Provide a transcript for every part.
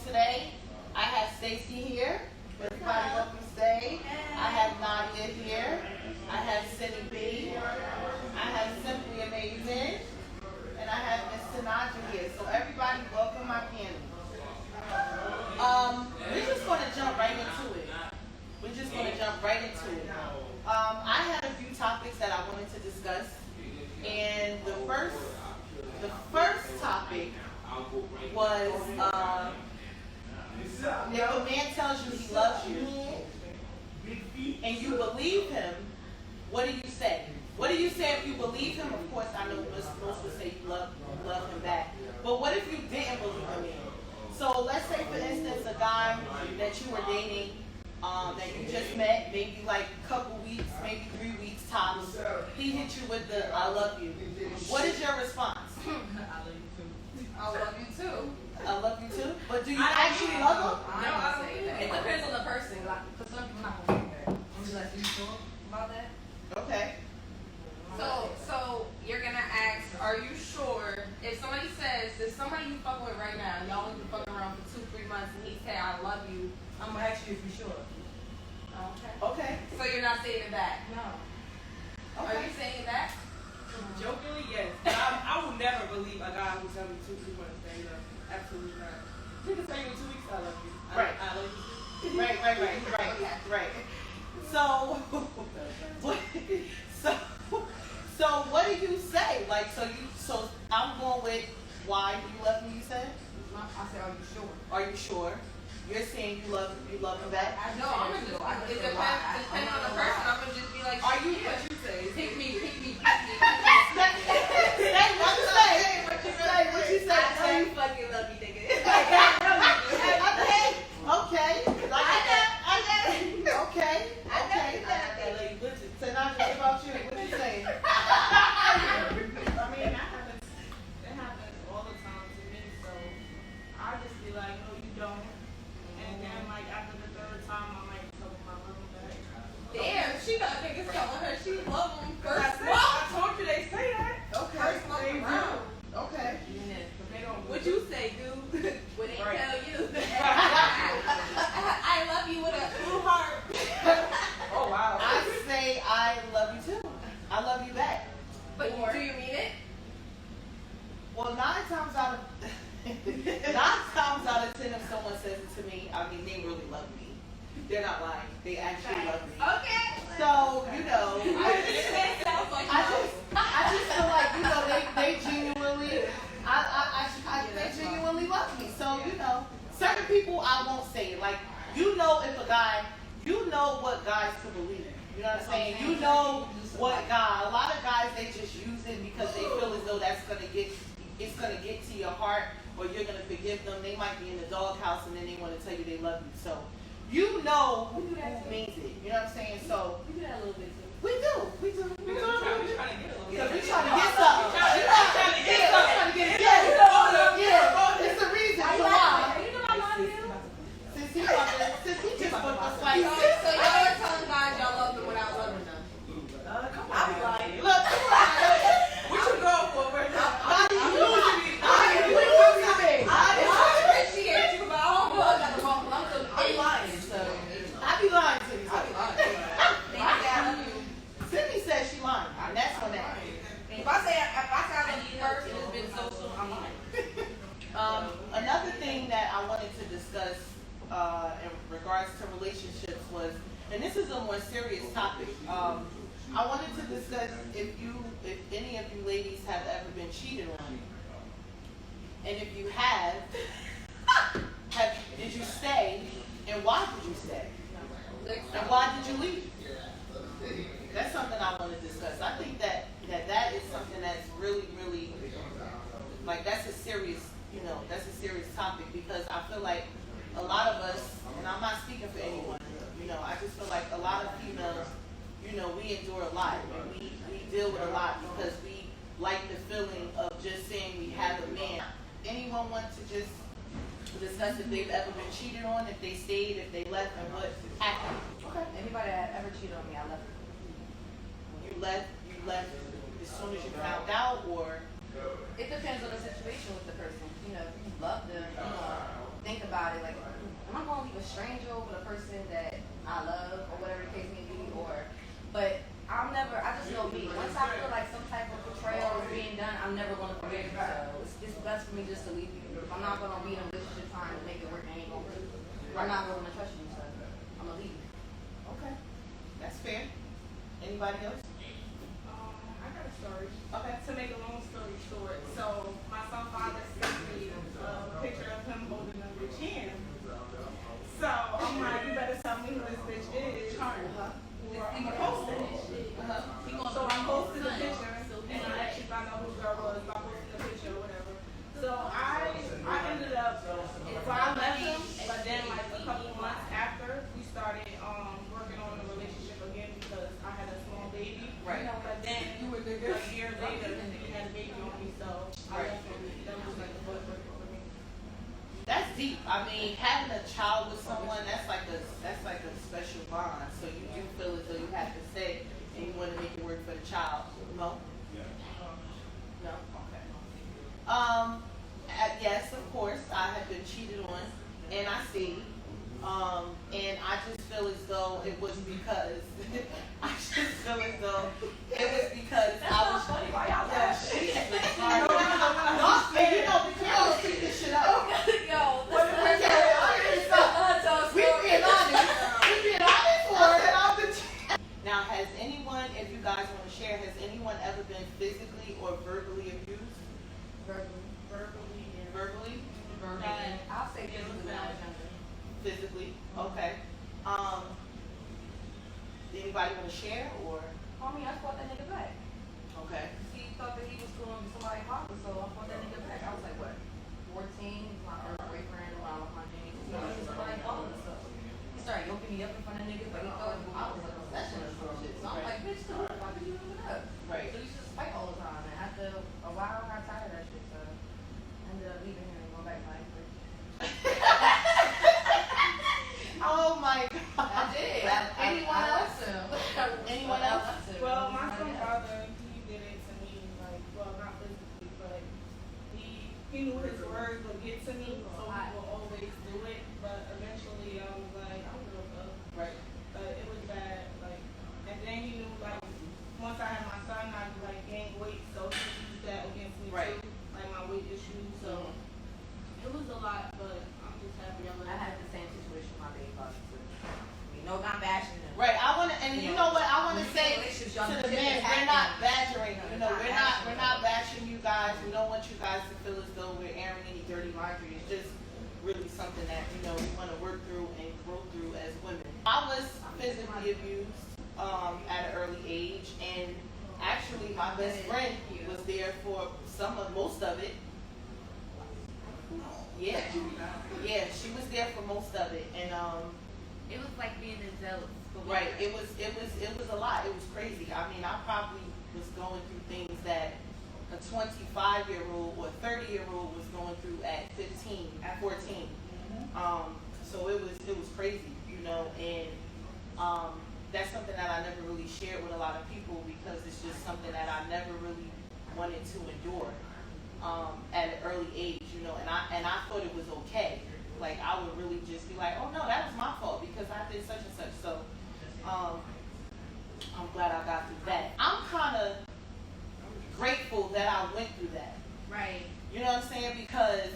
today I have Stacy here. Everybody welcome Stay. I have Nadia here. I have Cindy B. I have Simply Amazing. And I have Miss Tanaja here. So everybody welcome my panel. We're just going to jump right into it. I had a few topics that I wanted to discuss. And the first topic was if a man tells you he loves you and you believe him, what do you say? What do you say if you believe him? Of course, I know most would say you love him back. But what if you didn't believe him? So let's say, for instance, a guy that you were dating, that you just met, maybe like a couple weeks, maybe 3 weeks tops. He hit you with the "I love you." What is your response? I love you too. I love you too. But do you actually love him? No, I don't say that. It depends on the person. Like, for some people, I'm not gonna say that. I'm just like, you sure about that? Okay. So you're gonna ask, are you sure? If somebody says, if somebody you fucking with right now, y'all been fucking around for 2-3 months, and he say, "I love you," I'm gonna ask you if you're sure. Okay. So you're not saying it back? No. Okay. Are you saying it back? Jokingly, yes. I will never believe a guy who tells me 2 months that he loves me. Absolutely not. He can tell you in 2 weeks, I love you. Right. I love you. Right. So what do you say? Like, so I'm going with why you love me. You said. I said, are you sure? Are you sure? You're saying you love him back? No, I'm gonna just. It depends on the person. I'm gonna just be like, are you? What you say? Pick me. Say what you say. I know you fucking love me, nigga. Okay. So now what about you? What you saying? I mean, it happens all the time to me, so I'll just be like, no, you don't. And then, like, after the 3rd time, I might tell him I love him back. Damn, she got niggas telling her she love him first. I told you they say that. Okay. First they do. Okay. But they don't. What you say, dude? When they Right. tell you, I love you with a true heart. Oh, wow. I say I love you too. I love you back. But do you mean it? Well, 9 times out of 10, if someone says it to me, I mean, they really love me. They're not lying. They actually love me. Okay. So, I just feel like, they genuinely love me. So, certain people I won't say it. Like, if a guy, what guys can believe. You know what I'm saying? You know what guy. A lot of guys, they just use it because they feel as though it's gonna get to your heart, or you're gonna forgive them. They might be in the doghouse and then they want to tell you they love you. So who means it. You know what I'm saying? So We do that a little bit too. we do. We're trying to get a little bit. Because we're trying to get something. We're trying to get something. Yeah. It's the reason why. Since he just put us like. So y'all are telling guys y'all love them without loving them. I'm lying. Look, We should go for it. I appreciate you, but I don't know. I'm lying, so. I be lying to you. Thank you. Sydney says she lying. And that's on that. If I say I love you first and it's been so soon, I'm lying. Another thing that I wanted to discuss in regards to relationships was, and this is a more serious topic. I wanted to discuss if any of you ladies have ever been cheated on, and if you have, did you stay, and why did you stay, and why did you leave? That's something I want to discuss. I think that is something that's really, really, like, that's a serious topic, because I feel like a lot of us, and I'm not speaking for anyone, I just feel like a lot of females, we endure a lot, and we deal with a lot because we like the feeling of just saying we have a man. Anyone want to just discuss if they've ever been cheated on, if they stayed, if they left, and what happened? Okay. Anybody that ever cheated on me, I left. You left as soon as you found out, or? It depends on the situation with the person. If you love them, think about it, like, am I going to leave a stranger over the person that I love or whatever the case may be? But I just know me. Once I feel like some type of betrayal is being done, I'm never going to forgive you. So it's best for me just to leave you. If I'm not going to be in a relationship trying to make it work, I ain't going to. I'm not going to trust you, so I'm going to leave you. Okay. That's fair. Anybody else? I got a story. Okay. To make a long story short, so my son father sent me a picture of him holding a bitch hand. So I'm like, you better tell me who this bitch is. Or I'm gonna post it. So I posted the picture, and I actually found out who the girl was by posting the picture or whatever. So I ended up, so I left him, but then like a couple months after, we started working on the relationship again because I had a small baby. Right. But then a year later, he had a baby on me, so I left him. That was like the butt breaker for me. That's deep. I mean, having a child with someone, that's like a special bond. So you do feel as though you have to stay and you want to make it work for the child. No? No? Okay. Yes, of course, I have been cheated on, and I see. And I just feel as though it was because I was funny. Why y'all laughing? You know, we can't keep this shit up. Yo, We being honest. Now, has anyone, if you guys want to share, has anyone ever been physically or verbally abused? Verbally? I'll say physically when I was younger. Physically? Okay. Anybody want to share or? Homie, I fought that nigga back. Okay. He thought that he was screwing somebody hard, so I fought that nigga back. I was like, what? 14, my first boyfriend, when I was my name. He was somebody following us. He started yoking me up in front of niggas, but he thought I was a possession or some shit. So I'm like, bitch, who the fuck are you doing up? Right. So you should fight all the time. And after a while, I got tired of that shit, so I ended up leaving him and going back to my ex. Oh my God. I did. Anyone else? Anyone else? Well, my son father, he did it to me, like, well, not physically, but he knew his words would get to me, so he will always do it. But eventually, I was like, I don't give a fuck. Right. But it was bad, like, and then he knew, like, once I had my son, I like gained weight, so he used that against me Right. too, like my weight issues. So it was a lot, but I'm just happy I'm I had the same situation with my baby father too. No, not bashing him. Right. I want to, and you know what I want to say to the men, we're not badgering. You know, we're not bashing you guys. We don't want you guys to feel as though we're airing any dirty laundry. It's just really something that we want to work through and grow through as women. I was physically abused at an early age, and actually my best friend was there for most of it. Yeah, she was there for most of it, and It was like being zealous. right, it was a lot. It was crazy. I mean, I probably was going through things that a 25-year-old or 30-year-old was going through at 15, at 14. So it was crazy, and that's something that I never really shared with a lot of people because it's just something that I never really wanted to endure at an early age, and I thought it was okay. Like, I would really just be like, oh no, that was my fault because I did such and such. So I'm glad I got through that. I'm kind of grateful that I went through that. Right. You know what I'm saying? Because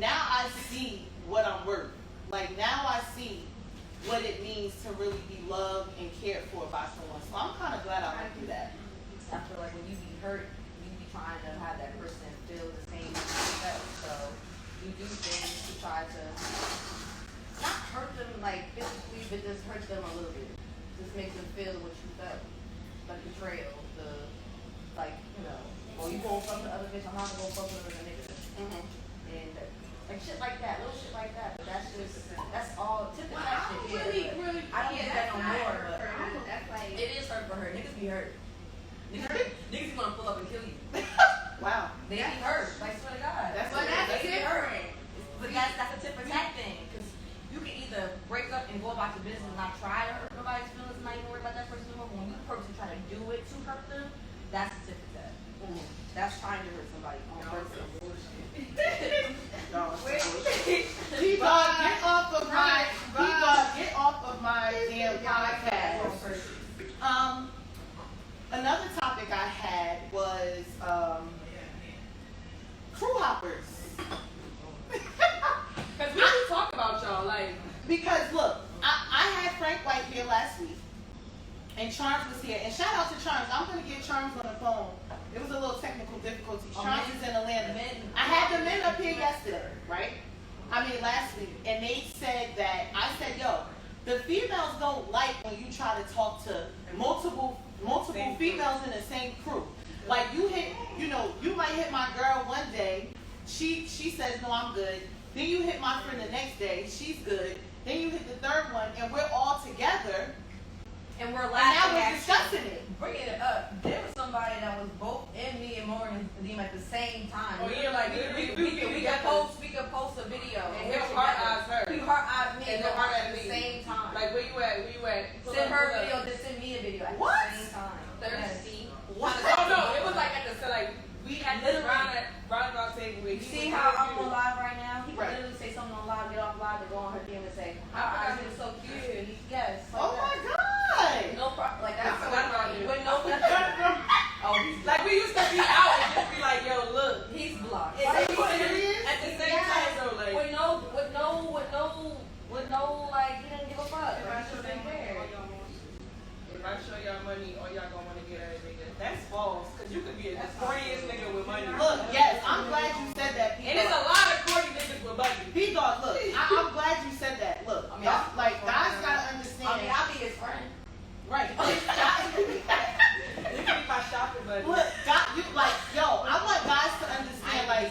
now I see what I'm worth. Like, now I see what it means to really be loved and cared for by someone. So I'm kind of glad I went through that. I feel like when you be hurt, you be trying to have that person feel the same as yourself. So you do things to try to not hurt them like physically, but just hurt them a little bit. Just makes them feel what you felt. Like betrayal, or you go from the other bitch, I'm not gonna go fuck with another nigga. And like shit like that, little shit like that. But that's all typical shit. really, I don't do that no more, but that's like, it is hurt for her. Niggas be hurt. Niggas gonna pull up and kill you. Wow. They be hurt. Like, swear to God. That's different. But that's a tip for tat thing. Because you can either break up and go about your business and not try to hurt nobody's feelings and not even worry about that person anymore. When you purposely try to do it to hurt them, that's a tip for tat. That's trying to hurt somebody on purpose. Keep on. goddamn podcast. Another topic I had was crew hoppers. Because we do talk about y'all, like. Because look, I had Frank White here last week, and Charms was here. And shout out to Charms. I'm gonna get Charms on the phone. It was a little technical difficulty. Charms is in Atlanta. I had the men up here yesterday, right? Last week, and they said that I said, yo, the females don't like when you try to talk to multiple females in the same crew. Like you might hit my girl one day, she says no, I'm good. Then you hit my friend the next day, she's good. Then you hit the third one, and we're all together. And we're And now laughing we're at discussing you. it. Bringing it up. There was somebody that was both in me and Morgan at the same time. Oh, yeah, like we could post a video. And he'll heart eyes her. You heart eyes me And and then heart at eyes the me. same time. Like where you at? Send her a video, then send me a video at What? the same time. Thirsty. What? No, it was like at the we had this roundabout table where You see how I'm on live right now? He can literally say something on live, get off live, and go on her DM and say, "I think it's so cute." Yes. Oh my God. No problem. Like that's That's with no. Oh, he's like we used to be out and just be like, yo, look. he's blocked. Are you serious? At the same time though, like With no, like, he didn't give a fuck. if Like, he just didn't care. I show y'all money, all y'all gonna wanna get at a nigga. That's false. Cause you could be a corniest nigga with money. Look, yes, I'm glad you said that. And there's a lot of corny niggas with money. P-Dog, look, I'm glad you said that. Look, y'all, like, guys gotta understand. I'll be his friend. Right. You can be my shopping buddy. Look, God, you like, yo, I want guys to understand, like,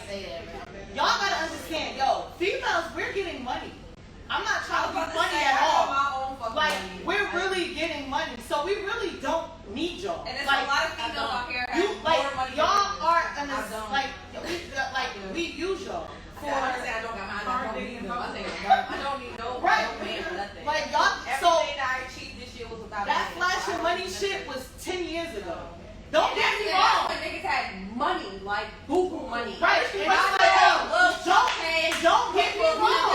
y'all gotta understand, yo, females, we're getting money. I'm not trying to be funny at all. Like, we're really getting money, so we really don't need y'all. And there's like, a lot of females out here you, have like, more money y'all than are I don't. we use y'all. I don't need no Right. man for nothing. Like, y'all, so Everything that I achieved this year was without that a man. flash of money shit was 10 years ago. Don't get me That's wrong. when niggas had money, like boo-boo money. Right. And I'm like, yo, don't get me wrong.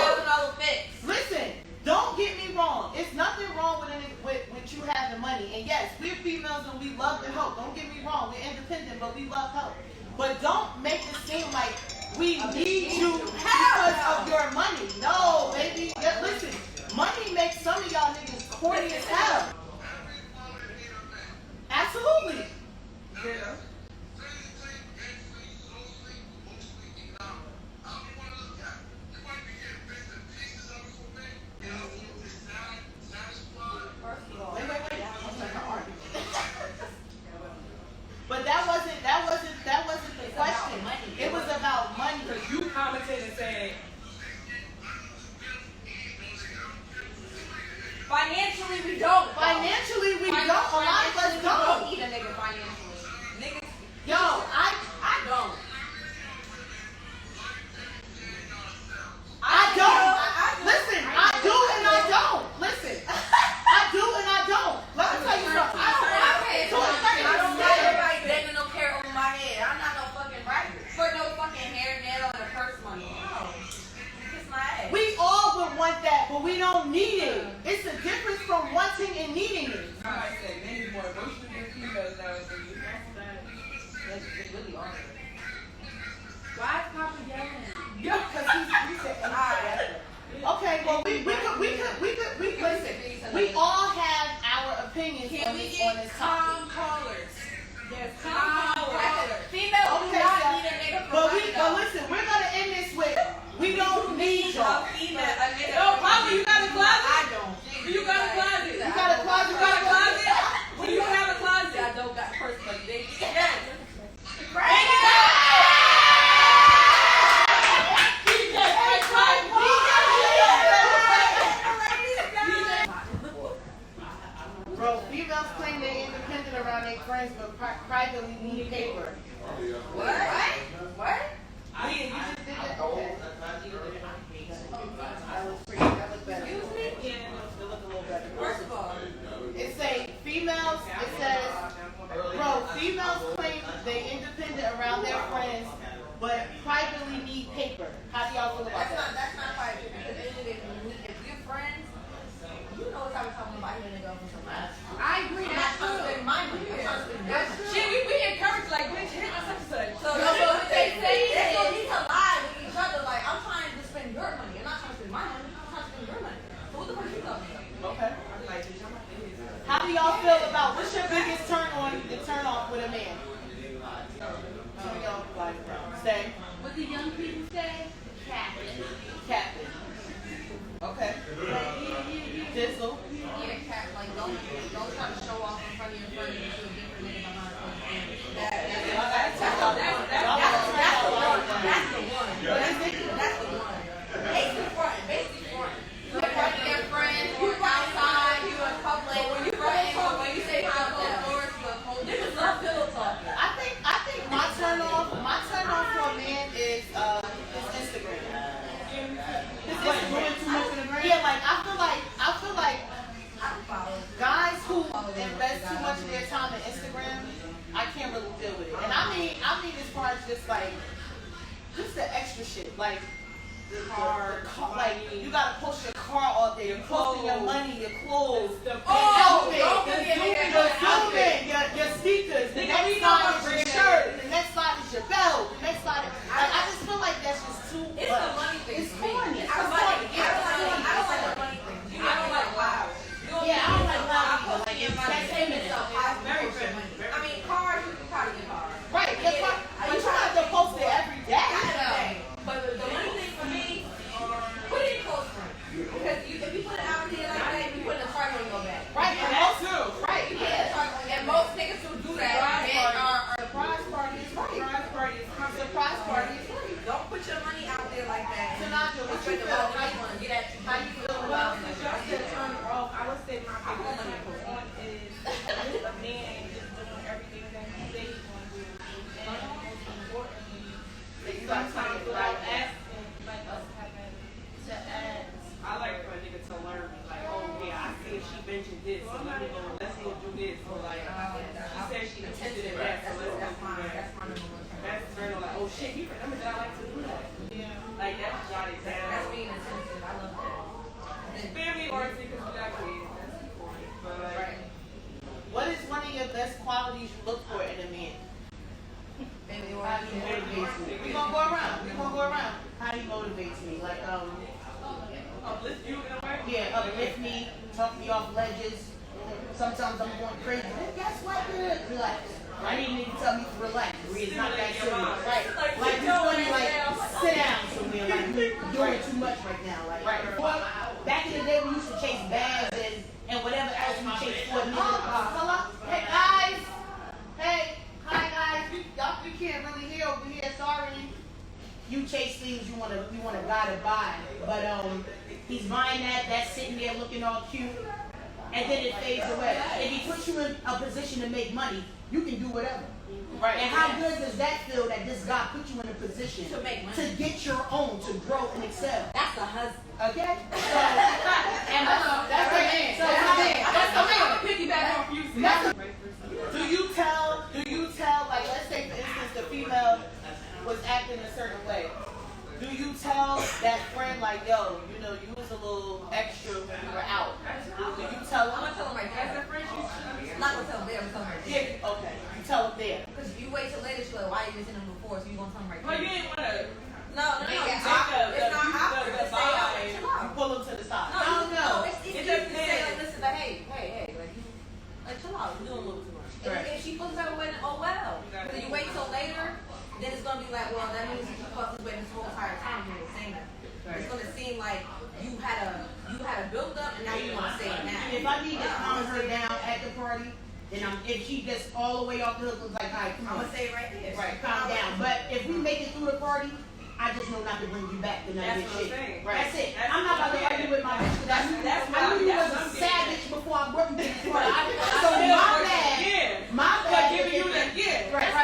Listen, don't get me wrong. It's nothing wrong with you having money. And yes, we're females and we love to help. Don't get me wrong. We're independent, but we love help. But don't make it seem like we need you because of your money. No, baby. Yeah, listen, money makes some of y'all niggas corny as hell. Absolutely. Yeah. But that wasn't the question. It was about money. Because you commented and said, Financially, we don't. Financially, we don't. A lot of us We don't. don't need a nigga financially. Niggas, Yo, I don't. listen, I do and I don't. Listen, I do and I don't. Let me tell you something. I don't got everybody begging no care over my head. I'm not no fucking right for no fucking hair, nail, and purse money. No. Kiss my ass. We all would want that, but we don't need it. It's a difference from wanting and needing it. somebody said, men is more emotional than females nowadays. They really are. Why is Papa yelling? Yeah, because he said, okay, well, we could listen. We all have our opinions on this topic. Callers? Yes, Females do Okay, not so- need a nigga But listen, we're gonna end this with we don't need y'all. No, Papa, you got a closet? I don't. You got a closet? You got a closet? You got a closet? When you have a closet? I don't got purse money. They Yes. bring it up. Bro, females claim they're independent around their friends, but privately need paper. What? What? Leah, you just did that? Okay. That looks better. Excuse me? Yeah, it look a little better. First of all, It says females, it says, bro, females claim they independent around their friends, but privately need paper. How do y'all feel about that? that's not right. If you're friends, you know what I'm talking about. buy me a nigga for some money. I agree. I'm not That's trying to true. spend my money. I'm trying to spend your money. Shit, we encourage like, bitch, hit my such and such. So what they say is they don't need to lie with each other. Like, I'm trying to spend your money. I'm not trying to spend my money. I'm trying to spend your money. So what the fuck you talking about? Okay. How do y'all feel about what's your biggest turn off with a man? Some of y'all like say What the young people say? captain. Okay. Dizzle. Yeah, cat. Like, don't try to show off in front of your friends to a different nigga behind closed doors. That's the one. That's the one. Basically front. You in front of your friends, you outside, you in public. When you when you say behind closed doors, you a whole niggas love pillow talking. I think my turn off for a man is his Instagram. His Instagram too much in the gram. Yeah, like I feel like guys who invest too much of their time in Instagram, I can't really deal with it. And I mean as far as just the extra shit, like the car, like you gotta post your car all day, you're posting your money, your clothes, your outfit, your sneakers, the next slide is your shirt, the next slide is your belt, the next slide is, like, I just feel like that's just too much. It's the money thing. It's corny. I don't like the money thing. I don't like loud. Yeah, I don't like loud either. Like, It's that's feminine. very friendly. I mean, cars, you can probably get cars. Right, but you have to post it every day. But the money thing for me, put it in close friends. Because if you put it out there like that, you put a target on your back. Right, and that's true. Right, you put a target on. And most niggas who do that are surprise party is right. Surprise party is right. don't put your money out there like that. Tanaka, what you feel? How you feel about it? Just to turn off, I would say my biggest turn on is a man just doing everything that he says he's going to do. And most importantly, sometimes without asking, like us having to ask. I like for a nigga to learn, like, oh yeah, I see if she mentioned this, so let's go do this. So like, she said she interested in that, so let's go do that. That's very like, oh shit, he remembered that I like to do that. Yeah. Like that's jotted down. That's being attentive. I love that. Family oriented because we got kids. That's important. But like, What is one of your best qualities you look for in a man? Baby, How he motivates me. We're gonna go around. How he motivates me. Like, uplift you in a way. yeah, uplift me, talk me off ledges. Sometimes I'm going crazy. Hey, guess what, dude? Relax. I need you to tell me to relax. It's not that serious. Right. Like, you're going to, like, sit down somewhere. Like, you're doing too much right now. Like, well, back in the day, we used to chase bags and whatever else we chased for. Hello? Hey, guys. Hey. Hi, guys. You can't really hear over here. Sorry. You chase things you want a guy to buy. But, he's buying that's sitting there looking all cute. And then it fades away. If he puts you in a position to make money, you can do whatever. Right. And how good does that feel that this guy put you in a position To make money. to get your own, to grow and excel? That's a husband. Okay? So, and that's the man. So that's the man. I'm gonna piggyback off you. Do you tell, like, let's say for instance the female was acting a certain way. Do you tell that friend, like, yo, you know, you was a little extra when you were out? Do you tell I'm them? gonna tell him right there. As a friend, I'm not gonna tell him there. I'm gonna tell him right there. Yeah, okay. You tell them there. Because if you wait till later, she's like, why you listening to him before? So you gonna tell him right But you there. ain't wanna. No. Make it It's take not the awkward to say, oh, vibe. chill out. You pull them to the side. No, it's easy to say, depends. like, listen, like, hey, like, chill out. You're doing a little too much. And Right. if she feels that way, then oh well. But if you wait till later, then it's gonna be like, well, that means you felt this way this whole entire time you were saying that. Right. It's gonna seem like you had a build up and now you wanna say it now. If I need to calm her down at the party, then if she gets all the way off the hook, it's like, all right, come I'm on. gonna say it right there. Right, calm down. But if we make it through the party, I just know not to bring you back the night That's of what I'm shit. saying. Right. That's it. That's I'm not about to what I'm argue with my bitch because I knew you that's was a what I'm savage before I worked with this party. So still my working. bad. Yeah. My But bad. giving you that, yeah. Right. So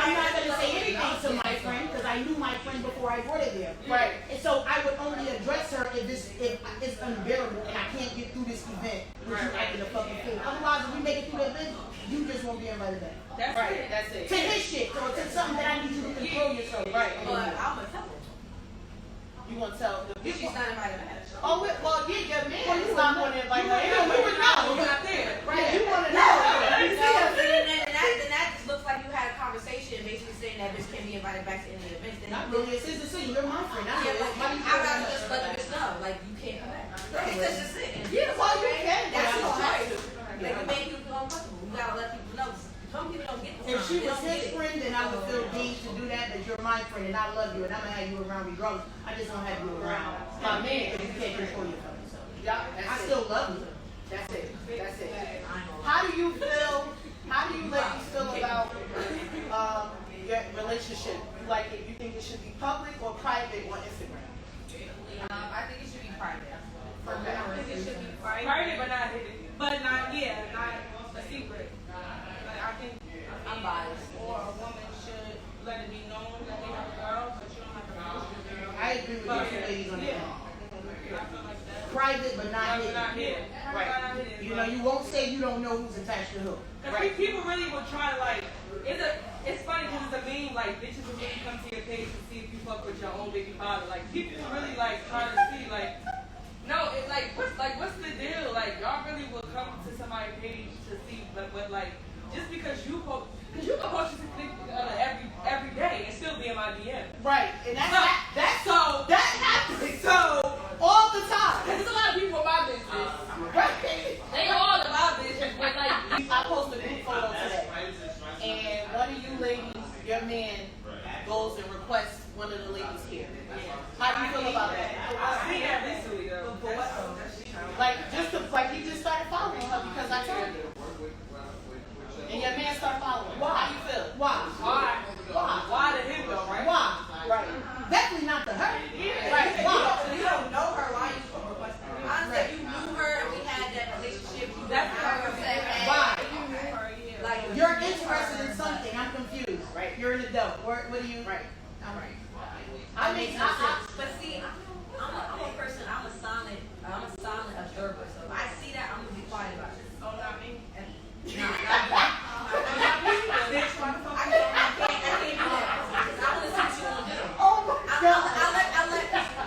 I'm not going to say anything to my friend because I knew my friend before I brought it there. Right. And so I would only address her if it's unbearable and I can't get through this event with you acting a fucking fool. Otherwise, if we make it through the event, you just won't be invited back. That's Right. it. That's it. To his shit, so it's something that I need you to control yourself. Right. But I'm gonna tell her. You want to tell the If she's people? not invited back. Oh, well, yeah, your man is not going to invite her. You would know. You're not there. Right. You want to know. Then that just looks like you had a conversation basically saying that bitch can't be invited back to any events. Then Not really. It's just a scene. You're my friend. yeah, but I gotta just let the bitch know, like you can't come back. That's just it. Yeah, well, you can. That's But all I'm right. just- Like you make people feel uncomfortable. You gotta let people know. Some people don't get the If she they was don't get his it. friend, then I would feel deep to do that, but you're my friend and I love you and I'm gonna have you around regardless. I just don't have you around my man because you can't control your fucking self. Yeah, I still love you. that's it. That's it. How do you ladies feel about your relationship? You like it? You think it should be public or private on Instagram? I think it should be private. I think it should be Private, but not hidden. But not a secret. Like I think I'm biased. or a woman should let it be known that they have a girl, but you don't have to post your girl. I agree with you two ladies on that. I feel like that. Private but not But not hidden. hidden. Right. Not hidden. You know, you won't say you don't know who's attached to who. Because people really will try to like, it's funny because it's a meme, like bitches will really come to your page to see if you fuck with your own baby father. Like people really like trying to see like, no, it's like what's the deal? Like y'all really will come to somebody's page to see, but like just because you can post your significant other every day and still be in my DM. Right, and that happens So all the time. There's a lot of people in my business. Right. They all in my business, but like, I posted a group photo today, and one of you ladies, your man, goes and requests one of the ladies here. How do you feel about that? I see that recently though. Like he just started following her because I told you. And your man started following. Why? How you feel? Why? Why to him though, right? Why? Right. Definitely not to her. Right. Why? So you don't know her. Why you request her? Honestly, if you knew her and we had that relationship, you That's would have her say, hey, Why? like You're interested in something. I'm confused. Right. You're an adult. What do you? Right. I'm right. I mean, But see, I'm a person. I'm a silent observer. So if I see that, I'm gonna be quiet about it. Oh, not me. I can't do that. I want to see what you want to do. Oh my God. I let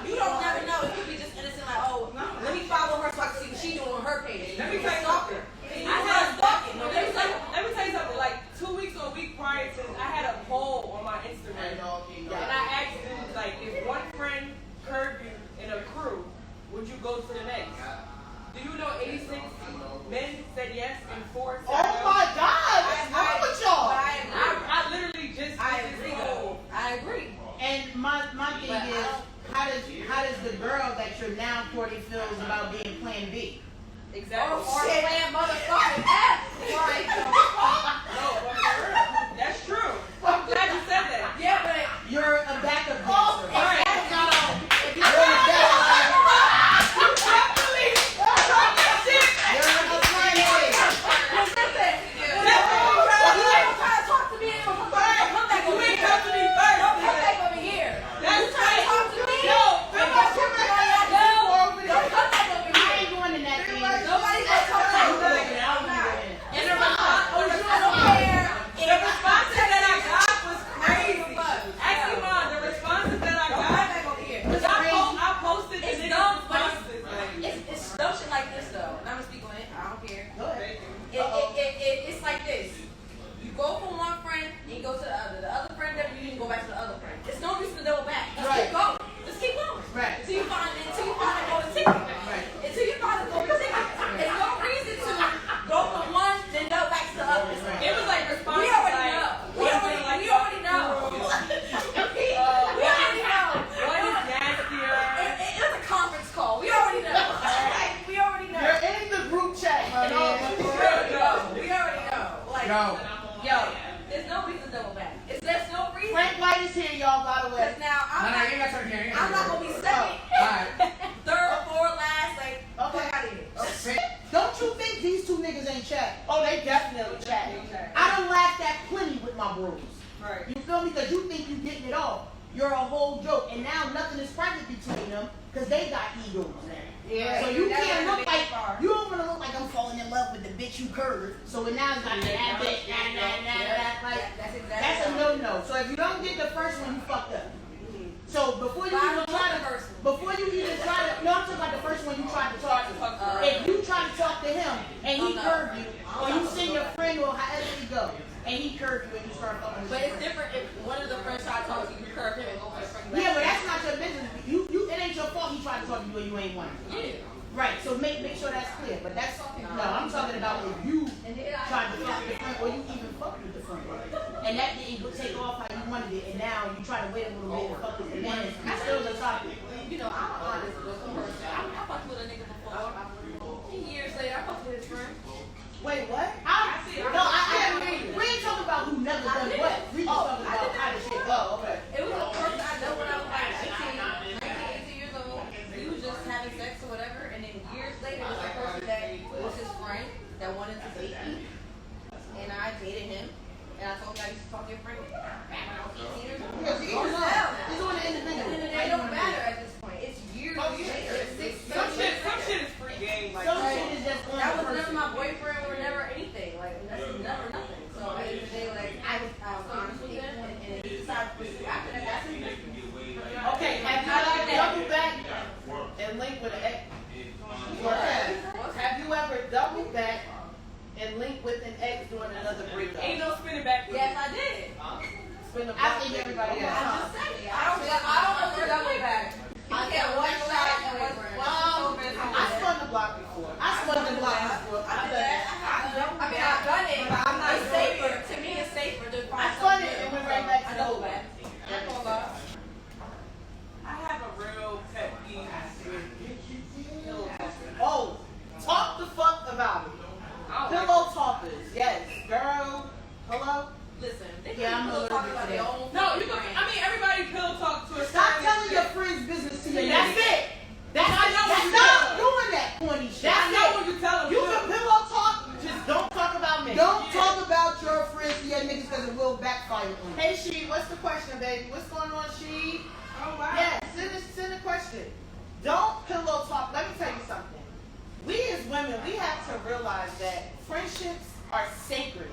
you don't never know. It could be just innocent, like, oh, let me follow her so I can see what she's doing on her page. Let me tell you something. Let me tell you something. Like 2 weeks or a week prior to this, I had a poll on my Instagram, and I asked dudes like, if one friend curved you in a crew, would you go to the next? Do you know 86 men said yes and 4 said no? Oh my God. What's wrong with y'all? I literally just I did agree this though. poll. I agree. And my thing is, how does the girl that you're now courting feels about being Plan B? Exactly. Or playing motherfucking F. Right. No, but for real, that's true. I'm glad you said that. Yeah, but You're a backup dancer. Right. You're a backup. You're a Plan B. listen. You ain't trying to talk to me. Come back You over ain't here. come to me first. Don't come back over here. That's You trying to talk to me? Yo, Don't come back over here. I ain't going in that thing. Nobody's gonna talk to you. And the response that I got was crazy. Actually, Mom, the responses that I got, I posted the It's niggas' dumb, but responses. Like, it's no shit like this though. And I'm gonna speak on it. I don't care. Go ahead. It's like this. You go from one friend and you go to the other. The other friend that you go back to the other friend. It's no use to double back. Just Right. keep going. Just keep going. Right. Until you find a golden ticket. Right. Until you find a golden ticket. There's no reason to go from one then go back to the other. it was like responses We already like, know. We what is already like, know. We already know. what is nastier? It was a conference call. We already know. We already know. You're in the group chat, my man. We already know. Like, yo, there's no reason to double back. There's no reason. Frank White is here, y'all, by the way. Because now I'm not gonna be second, third, fourth, last. Like, fuck out of here. Don't you think these two niggas ain't chat? Oh, they definitely chatting. I done laughed at plenty with my bros. Right. You feel me? Because you think you getting it off. You're a whole joke. And now nothing is private between them because they got egos now. Yeah. So you That's can't not look gonna like, be far. you don't want to look like I'm falling in love with the bitch you curved. So it now it's got that bitch, like, That's exactly. that's a no-no. So if you don't get the first one, you fucked up. So before you even try to, no, I'm talking about the first one you tried to talk to. If you try to talk to him and he curved you, or you send your friend or however you go, and he curved you and you start fucking with But his it's friend. different if one of the friends try to talk to you, you curve him and go for the friend. Yeah, but that's not your business. It ain't your fault he tried to talk to you and you ain't one. Yeah. Right, so make sure that's clear. But that's, no, I'm talking about if you tried to fuck the friend or you even fucked with the friend. And that didn't take off how you wanted it, and now you try to wait a little bit and fuck with the man. You still the topic. You know, I'm honest with the person. I fucked with a nigga before. Years later, I fucked with his friend. Wait, what? We ain't talking about who never done what. We just talking about how the shit go. Okay. It was a person I know when I was like 18, 18 years old. He was just having sex or whatever, and then years later, it was a person that was his friend that wanted to date me, and I dated him. And I told him I used to talk to your friend back when I was 18 years old. Because he's doing it individual. And it don't matter at this point. It's years later. It's 6 Some shit is free game. Like, Some shit is just going That was on. never my boyfriend or never anything. Like, that's never nothing. So at the end of the day, like, I was honest with him, and he decided to pursue after that. That's his business. Okay, have you ever double back and link with an ex? Have you ever double back and link with an ex during another breakup? ain't no spinning back. Yes, I did. Spin the block with everybody else. I'm just saying. I don't really double back. I can't one shot and I spun the block before. I spun the block before. I mean, I've done it, but I'm not safer. To me, it's safer to find I spun it and went right back to the double old back. I have a real pet peeve with pillow talking. Oh, talk the fuck about it. Pillow talkers, yes, girl. Hello. Listen, they Yeah, I'm people a little talk bit about today. their own. No, you can. I mean, everybody pillow talk to a Stop certain telling your extent. friends' business to your That's niggas. it. Stop doing that corny shit. That's not what you tell them. You can pillow talk, just don't talk about me. Don't talk about your friends to your niggas because it will backfire on you. Hey, She, what's the question, baby? What's going on, She? Oh wow. Yes, send a question. Don't pillow talk. Let me tell you something. We as women, we have to realize that friendships are sacred.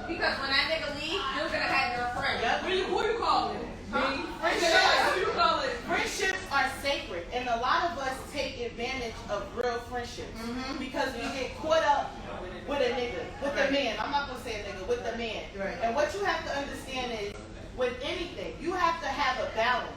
Because when that nigga leave, you're gonna have your friend. Yep. Who you calling? Me. Friendships. Who you calling? Friendships are sacred, and a lot of us take advantage of real friendships because we get caught up with a nigga, with the man. I'm not gonna say a nigga, with the man. Right. And what you have to understand is, with anything, you have to have a balance.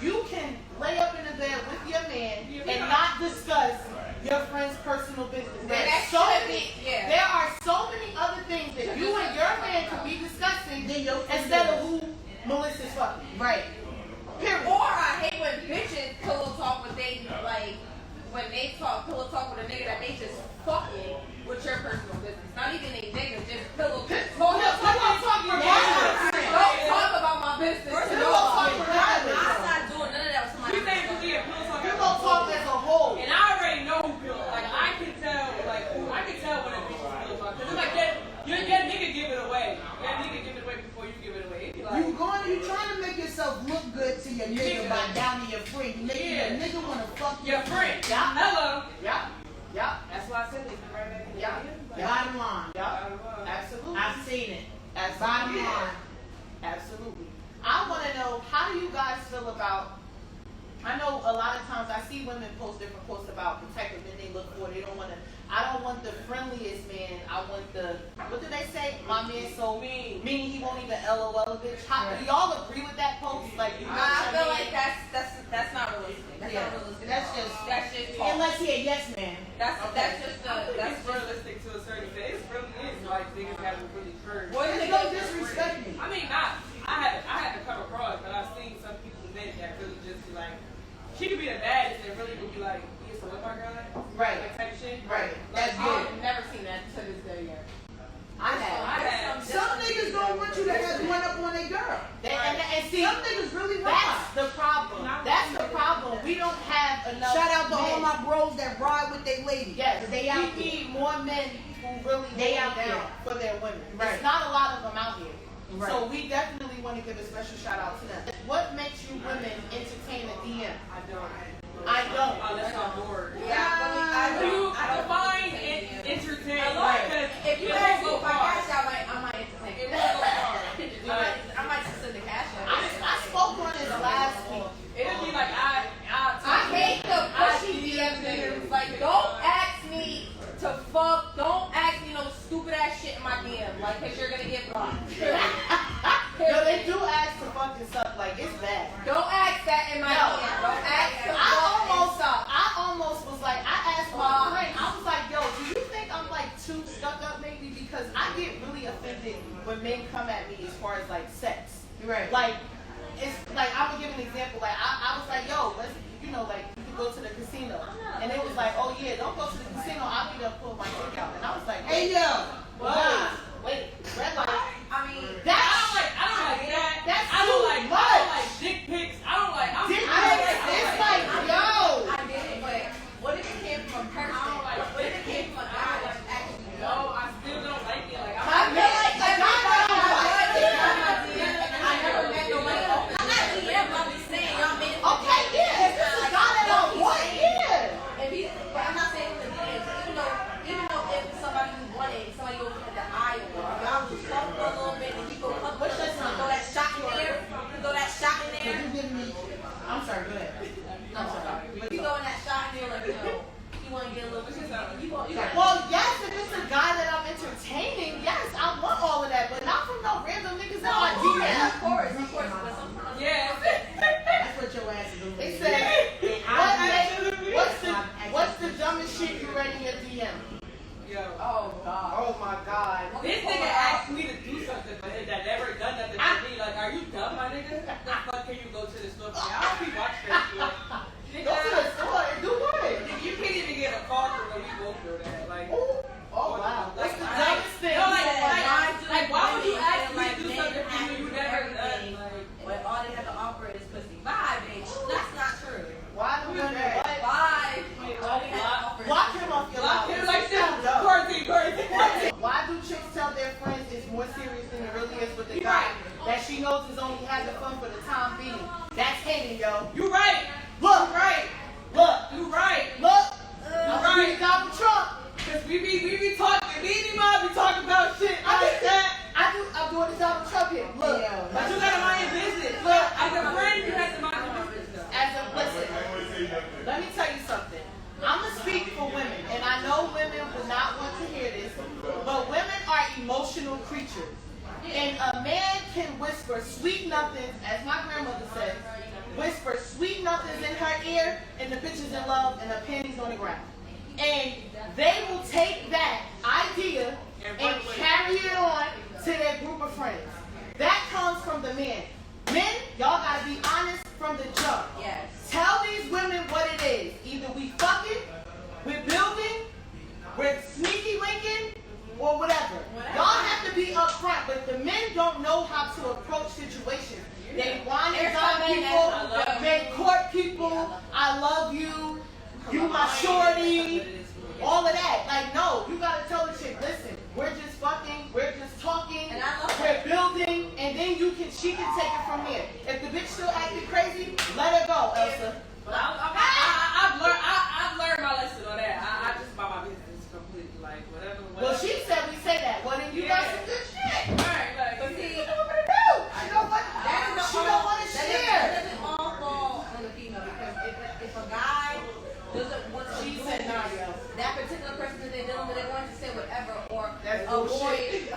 You can lay up in the bed with your man and not discuss your friend's personal business. There are so many other things that you and your man could be discussing instead of who Melissa's fucking. Right. Period. Or I hate when bitches pillow talk when they when they pillow talk with a nigga that they just fucking with your personal business. Not even a nigga, just pillow talk. Don't talk about my business. I'm not doing none of that with somebody. You think we get pillow talk? Pillow talk as a whole. And I already know who pillow. Like I can tell when a bitch is pillow talk. Cause it's like your nigga give it away. Your nigga give it away before you give it away. It be like, You trying to make yourself look good to your nigga by downing your friend. You making your nigga wanna fuck your friend. Yeah. Hello. Yeah. Yeah. That's why I said they can right back in the Yeah. day. Bottom line. Yeah. Bottom line. Absolutely. I've seen it. Bottom line. Absolutely. I want to know, how do you guys feel about, I know a lot of times I see women post different posts about protective men they look for. They don't want to, I don't want the friendliest man. I want the, what do they say? My man so mean. Meaning he won't even LOL a bitch. Do y'all agree with that post? Like, you know I what feel mean? like that's not realistic. That's not realistic. That's just talk. unless he a yes man. That's just I think that's it's realistic to a certain extent. It really is like niggas have a really courage. There's no disrespect me. I mean, not. I had to come across, but I've seen some people men that really just be like, she could be the baddest and really would be like, yeah, so what my girl at? Right. Like type shit. Right. Like, That's good. I've never seen that to this day yet. I have. Some niggas don't want you to have one up on a girl. And see, some niggas really want that's the problem. That's the problem. We don't have enough. Shout out to men. all my bros that ride with their ladies. Yes, They out we there. need more men who really They lay out down there. for their women. Right. There's not a lot of them out here. Right. So we definitely want to give a special shout out to them. What makes you women entertain a DM? I don't. Unless I'm bored. I You define entertain. Because If you it ask won't me go if I far. cash out, I might entertain. It won't go far. I might just send the cash out. I spoke on this last week. It'll be like I I hate the pushy DMs and to fuck. Don't ask me no stupid ass shit in my DM, like, cause you're gonna get blocked. No, they do ask to fucking suck. Like, it's bad. Don't ask that in my DM. Don't ask to I almost was like, I asked my friend, I was like, yo, do you think I'm like too stuck up maybe? Because I get really offended when men come at me as far as like sex. Right. Like, it's like, I would give an example. Like, I was like, yo, let's, you know, like, you can go to the casino. And they was like, oh yeah, don't go to the casino. I'll be there pull my dick out. And I was like, Hey, yo. wait, red light. I mean, That's, I don't like that. That's I don't like too much. dick pics. I don't like. Dick pics. It's like, yo. I get it, but what if it came from a person? What if it came from a guy that's actually No, I still don't like it. Like, I feel like I never met no one. I'm not DM, I'm just saying, y'all made it. okay, yeah. If this is a guy that I want, yeah. If he's, but I'm not saying the DMs, even though if somebody who wanted, somebody over at the aisle, y'all just talk for a little bit and he go come push us and throw that shot in there, throw that shot in there. I'm sorry, go ahead. I'm sorry. You throw that shot in there like, you want to get a little bit. Well, yes, if it's a guy that I'm entertaining, yes, I want all of that, but not from no random niggas that I DM. Of course, but sometimes. yeah. That's what your ass is doing. They said, what's the dumbest shit you read in your DM? Yo. Oh, God. Oh my God. This nigga asked me to do something for him that never done nothing for me. Like, are you dumb, my nigga? The fuck can you go to the store for me? I don't be watching that shit. Go to the store and do what? Nigga, you can't even get a call through when we go through that. Like, Oh wow. That's the Like, dumbest thing. no, like, why would you ask me to do something for you you never done? Like, But all they have to offer is pussy. Bye, bitch. That's not true. Why do women what? Bye. All they have to offer is Block him off your lock life. him like that. Quarantine. Why do chicks tell their friends it's more serious than it really is with the guy that she knows is only having fun for the time being? That's hating, yo. You right. Look, look, You right. look. You I'm right. Donald Trump. Cause we be talking, me and Iman be talking about shit like that. I'm doing the Donald Trump here. Look, But you gotta mind your business. Look, as a friend, you have to mind your business. listen, let me tell you something. I'm gonna speak for women, and I know women will not want to hear this, but women are emotional creatures. And a man can whisper sweet nothings, as my grandmother says, whisper sweet nothings in her ear, and the bitch is in love, and her panties on the ground. And they will take that idea and carry it on to their group of friends. That comes from the men. Men, y'all gotta be honest from the jump. Yes. Tell these women what it is. Either we fucking, we're building, we're sneaky linking, or whatever. Y'all have to be upfront, but the men don't know how to approach situations. They want to dine people, they court people, I love you, you my shorty, all of that. Like, no, you gotta tell the chick, listen, we're just fucking, we're just talking, And I love we're building, and then she can take it from there. If the bitch still acting crazy, let her go, Elsa. I've learned my lesson on that. I just buy my business completely. Like, whatever. Well, she said we say that. Well, then you got some good shit. Right, like, But see, What you want me to do? She don't want to share. That doesn't all fall on the female because if a guy doesn't want to She do said, nah, yo. that particular person that they're dealing with, they want to say whatever or That's avoid bullshit.